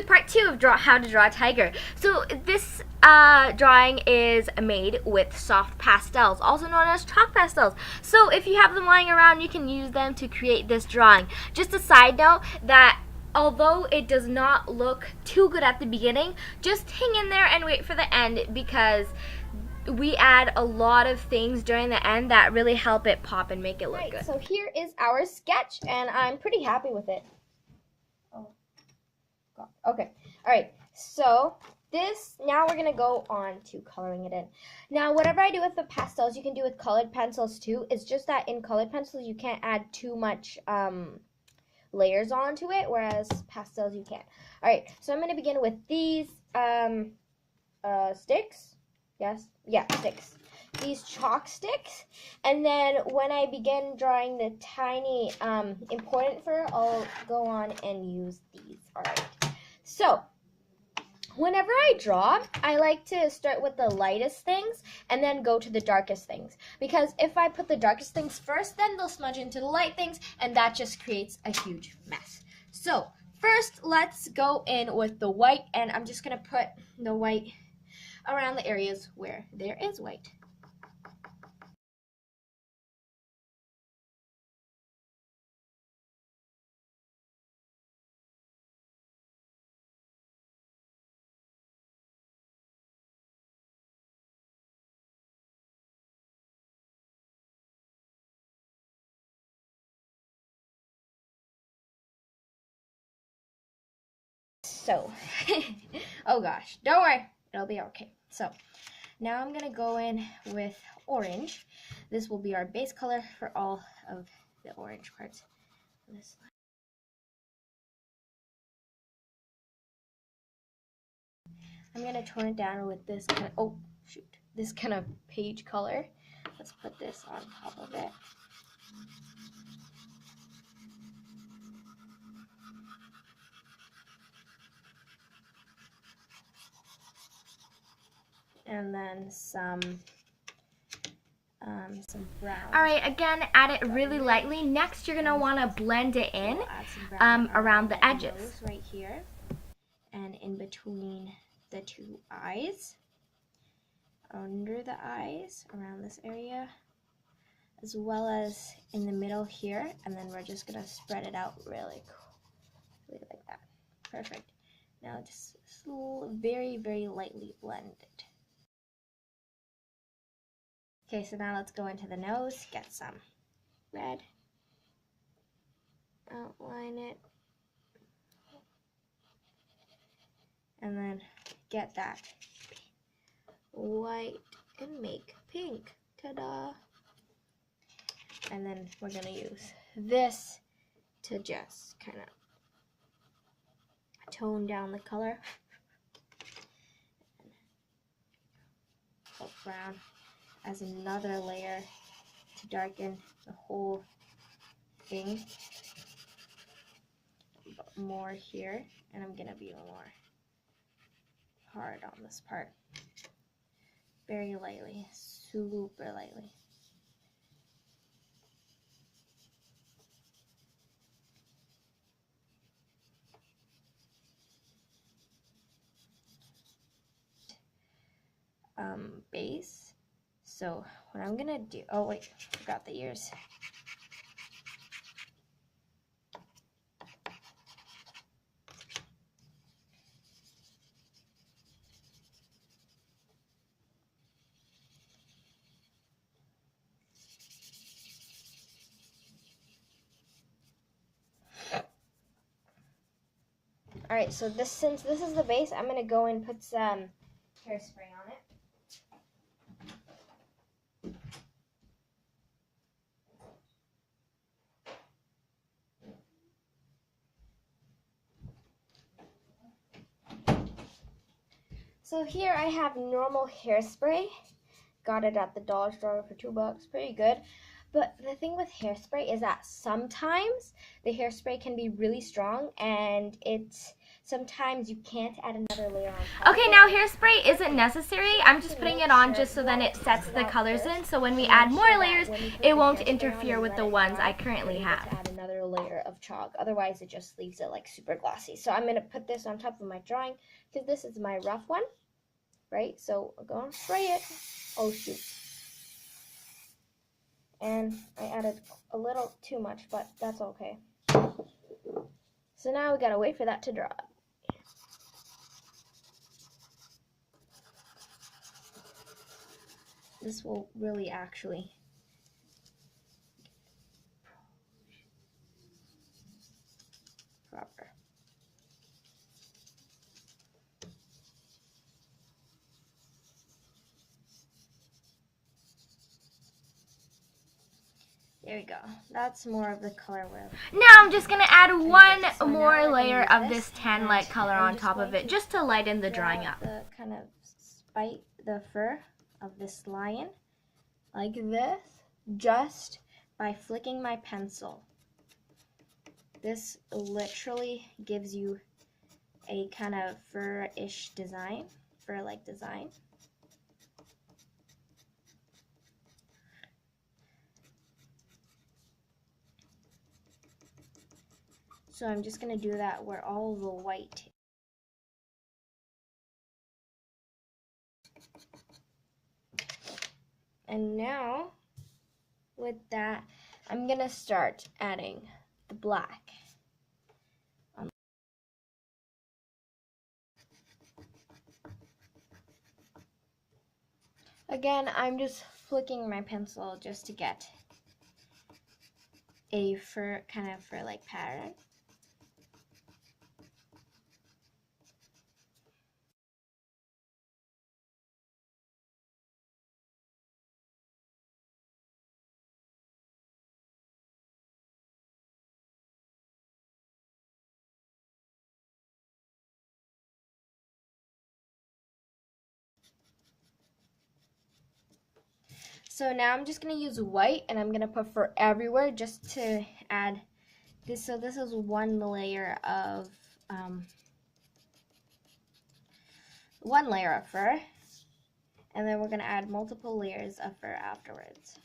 part 2 of how to draw a tiger. So this drawing is made with soft pastels, also known as chalk pastels. So if you have them lying around, you can use them to create this drawing. Just a side note that although it does not look too good at the beginning, just hang in there and wait for the end, because we add a lot of things during the end that really help it pop and make it look good. So here is our sketch, and I'm pretty happy with it. Oh, God. Okay. All right. So this, now we're going to go on to coloring it in. Now, whatever I do with the pastels, you can do with colored pencils too. It's just that in colored pencils, you can't add too much layers onto it, whereas pastels you can. All right. So I'm going to begin with these sticks. Yes? Yeah, sticks. These chalk sticks. And then when I begin drawing the tiny important fur, I'll go on and use these. Alright. So, whenever I draw, I like to start with the lightest things and then go to the darkest things. Because if I put the darkest things first, then they'll smudge into the light things, and that just creates a huge mess. So, first, let's go in with the white, and I'm just going to put the white around the areas where there is white. So, oh gosh, don't worry, it'll be okay. So, now I'm going to go in with orange. This will be our base color for all of the orange parts. I'm going to tone it down with this kind of, this kind of page color. Let's put this on top of it. And then some brown. All right, again, add it really lightly. Next, you're gonna want to blend it in around the edges. Right here, and in between the two eyes, under the eyes, around this area, as well as in the middle here. And then we're just gonna spread it out really cool, like that. Perfect. Now just very, very lightly blend it. Okay, so now let's go into the nose, get some red, outline it, and then get that white and make pink. Ta-da! And then we're going to use this to just kind of tone down the color. Put brown as another layer to darken the whole thing. But more here, and I'm gonna be more hard on this part. Very lightly, super lightly. Base. So what I'm gonna do, oh wait, forgot the ears. All right, so since this is the base, I'm gonna go and put some hairspray on it. So here I have normal hairspray. Got it at the dollar store for $2, pretty good. But the thing with hairspray is that sometimes the hairspray can be really strong and it sometimes you can't add another layer on top. Okay, now hairspray isn't necessary. I'm just putting it on just so then it sets the colors in. So when we add more layers, it won't interfere with the ones I currently have. Add another layer of chalk. Otherwise, it just leaves it like super glossy. So I'm going to put this on top of my drawing because this is my rough one, right? So I'm going to spray it. Oh, shoot. And I added a little too much, but that's okay. So now we gotta wait for that to dry. This will really actually proper. There we go. That's more of the color we're. Now I'm just gonna add one more layer of this tan light color on top of it, just to lighten the drawing up. The kind of spite the fur of this lion, like this, just by flicking my pencil. This literally gives you a kind of fur-ish design, fur-like design. So I'm just going to do that where all the white. And now, with that, I'm going to start adding the black. Again, I'm just flicking my pencil just to get a kind of fur-like pattern. So now I'm just going to use white, and I'm going to put fur everywhere just to add this. So this is one layer of fur, and then we're going to add multiple layers of fur afterwards.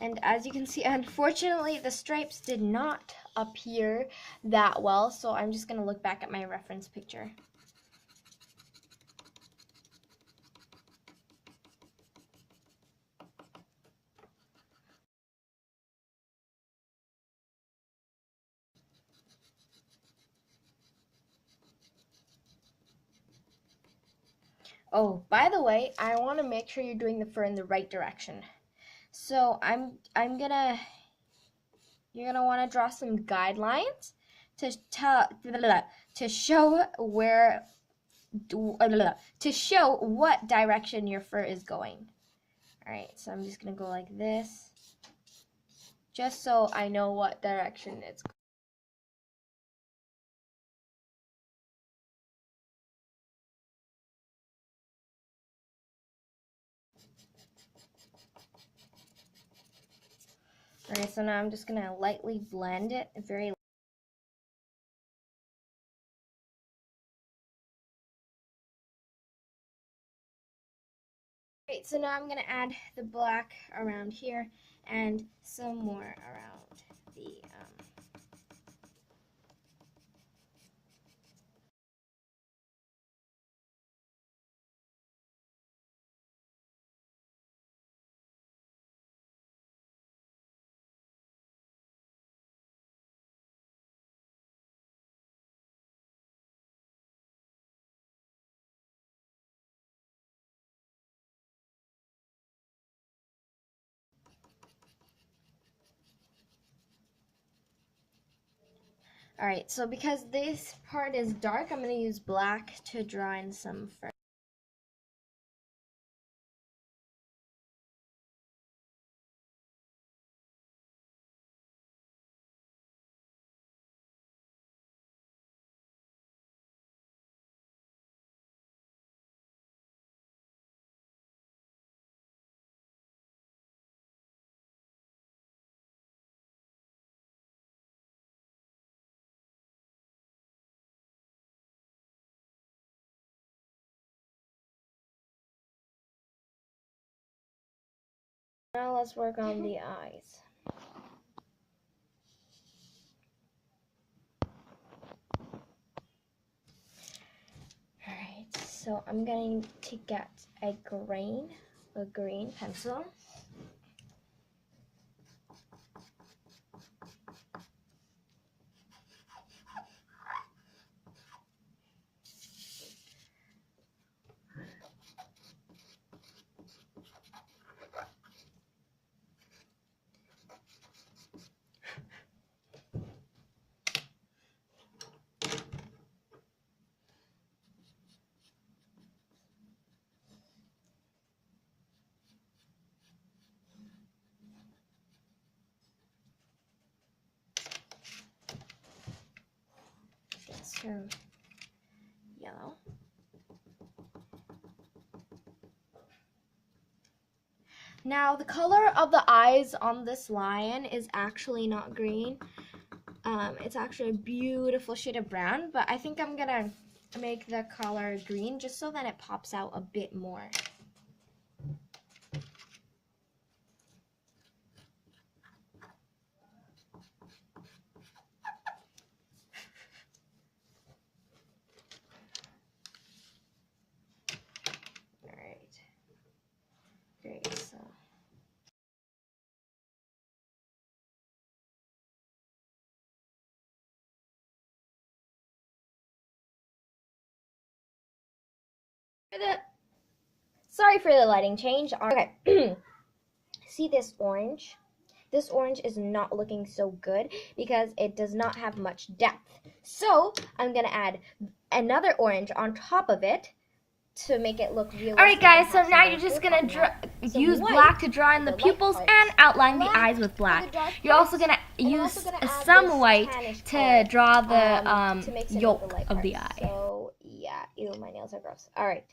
And as you can see, unfortunately, the stripes did not appear that well, so I'm just going to look back at my reference picture. Oh, by the way, I want to make sure you're doing the fur in the right direction. So you're gonna want to draw some guidelines to show what direction your fur is going. All right, so I'm just gonna go like this, just so I know what direction it's going. All right, so now I'm just gonna lightly blend it, very. Great, so now I'm gonna add the black around here and some more around the. Alright, so because this part is dark, I'm going to use black to draw in some fur. Now let's work on the eyes. Alright, so I'm going to get a green pencil. Some yellow. Now the color of the eyes on this lion is actually not green. It's actually a beautiful shade of brown, but I think I'm gonna make the color green just so that it pops out a bit more. Great, so sorry for the lighting change. Okay, see this orange? This orange is not looking so good because it does not have much depth. So I'm gonna add another orange on top of it to make it look realistic. Alright guys, so now you're just going to use black to draw in the pupils and outline the eyes with black. You're also going to use some white to draw the yolk of the eye. So yeah, ew, my nails are gross. Alright,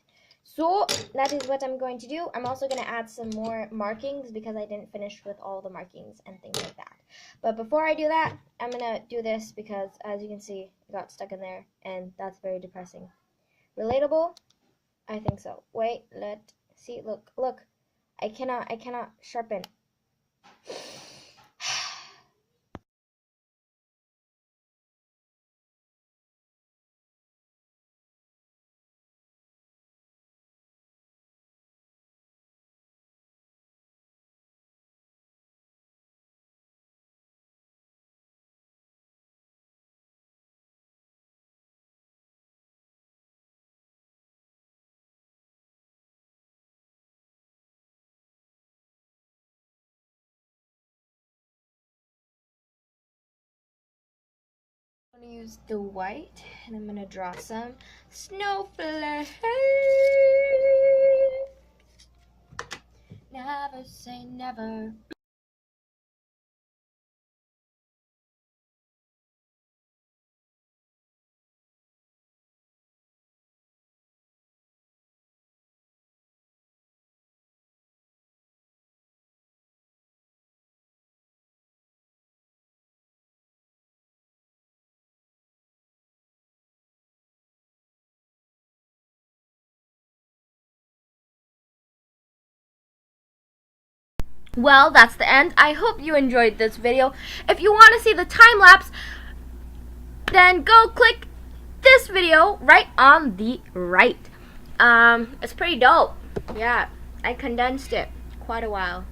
so that is what I'm going to do. I'm also going to add some more markings because I didn't finish with all the markings and things like that. But before I do that, I'm going to do this because as you can see, it got stuck in there and that's very depressing. Relatable? I think so. Wait, let's see. Look. I cannot sharpen. I'm going to use the white and I'm going to draw some snowflakes. Never say never. Well, that's the end. I hope you enjoyed this video. If you want to see the time lapse, then go click this video right on the right. It's pretty dope. Yeah, I condensed it quite a while.